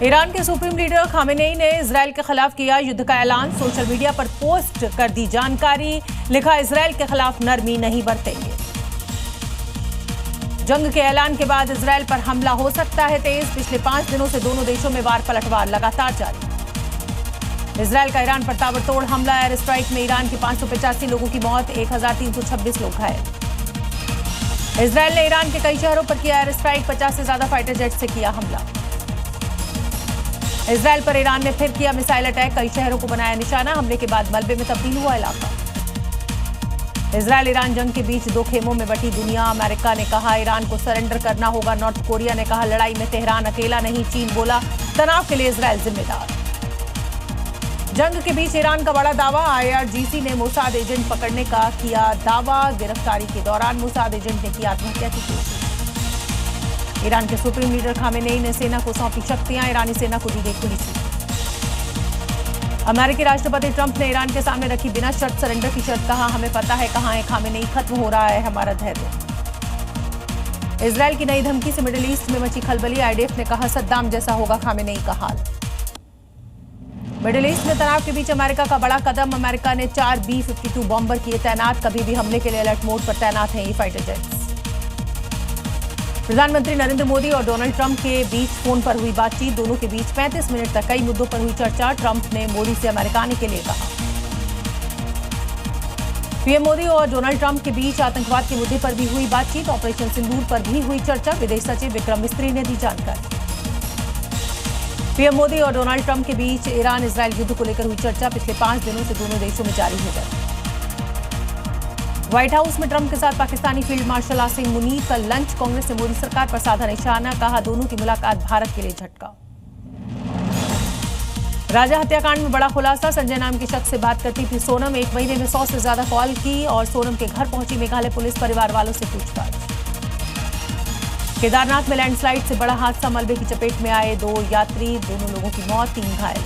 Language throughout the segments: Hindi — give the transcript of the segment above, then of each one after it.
ईरान के सुप्रीम लीडर खामेनेई ने इजरायल के खिलाफ किया युद्ध का ऐलान। सोशल मीडिया पर पोस्ट कर दी जानकारी, लिखा इजरायल के खिलाफ नरमी नहीं बरतेंगे। जंग के ऐलान के बाद इजरायल पर हमला हो सकता है तेज। पिछले 5 दिनों से दोनों देशों में वार पलटवार लगातार जारी। इजरायल का ईरान पर ताबड़तोड़ हमला। एयर स्ट्राइक में ईरान के 585 लोगों की मौत, 1326 लोग घायल। इजरायल ने ईरान के कई शहरों पर किया एयर स्ट्राइक, 50 से ज्यादा फाइटर जेट से किया हमला। इजरायल पर ईरान ने फिर किया मिसाइल अटैक, कई शहरों को बनाया निशाना। हमले के बाद मलबे में तब्दील हुआ इलाका। इजरायल ईरान जंग के बीच 2 खेमों में बटी दुनिया। अमेरिका ने कहा ईरान को सरेंडर करना होगा। नॉर्थ कोरिया ने कहा लड़ाई में तेहरान अकेला नहीं। चीन बोला तनाव के लिए इजरायल जिम्मेदार। जंग के बीच ईरान का बड़ा दावा। IRGC ने मोसाद एजेंट पकड़ने का किया दावा। गिरफ्तारी के दौरान मोसाद एजेंट ने की आत्महत्या की कोशिश। ईरान के सुप्रीम लीडर खामेनेई ने सेना को सौंपी शक्तियां, ईरानी सेना को दी गई खुली छूट। अमेरिकी राष्ट्रपति ट्रंप ने ईरान के सामने रखी बिना शर्त सरेंडर की शर्त, कहा हमें पता है कहां है खामेनेई, खत्म हो रहा है हमारा धैर्य। इजरायल की नई धमकी से मिडिल ईस्ट में मची खलबली। IDF ने कहा सद्दाम जैसा होगा खामेनेई का हाल। मिडिल ईस्ट में तनाव के बीच अमेरिका का बड़ा कदम। अमेरिका ने 4 B-52 बॉम्बर किए तैनात। कभी भी हमले के लिए अलर्ट मोड पर तैनात हैं ये फाइटर जेट्स। प्रधानमंत्री नरेंद्र मोदी और डोनाल्ड ट्रंप के बीच फोन पर हुई बातचीत। दोनों के बीच 35 मिनट तक कई मुद्दों पर हुई चर्चा। ट्रंप ने मोदी से अमेरिका आने के लिए कहा। पीएम मोदी और डोनाल्ड ट्रंप के बीच आतंकवाद के मुद्दे पर भी हुई बातचीत। ऑपरेशन सिंदूर पर भी हुई चर्चा। विदेश सचिव विक्रम मिस्त्री ने दी जानकारी। पीएम मोदी और डोनाल्ड ट्रंप के बीच ईरान इजरायल युद्ध को लेकर हुई चर्चा। पिछले 5 दिनों से दोनों देशों में जारी है जंग। व्हाइट हाउस में ट्रंप के साथ पाकिस्तानी फील्ड मार्शल आसिम मुनीर का लंच। कांग्रेस ने मोदी सरकार पर साधा निशाना, कहा दोनों की मुलाकात भारत के लिए झटका। राजा हत्याकांड में बड़ा खुलासा। संजय नाम के शख्स से बात करती थी सोनम। 1 महीने में 100 से ज्यादा कॉल की और सोनम के घर पहुंची मेघालय पुलिस। परिवार वालों से पूछताछ। केदारनाथ में लैंडस्लाइड से बड़ा हादसा। मलबे की चपेट में आए 2 यात्री, दोनों लोगों की मौत, 3 घायल।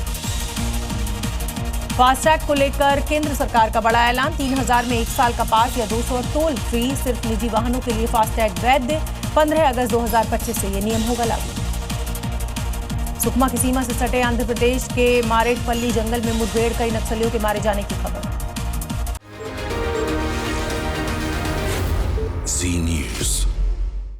फास्टैग को लेकर केंद्र सरकार का बड़ा ऐलान। 3000 में 1 साल का पास या 200 टोल फ्री। सिर्फ निजी वाहनों के लिए फास्टैग वैध। 15 अगस्त 2025 से ये नियम होगा लागू। सुकमा की सीमा से सटे आंध्र प्रदेश के मारेडपल्ली जंगल में मुठभेड़, कई नक्सलियों के मारे जाने की खबर।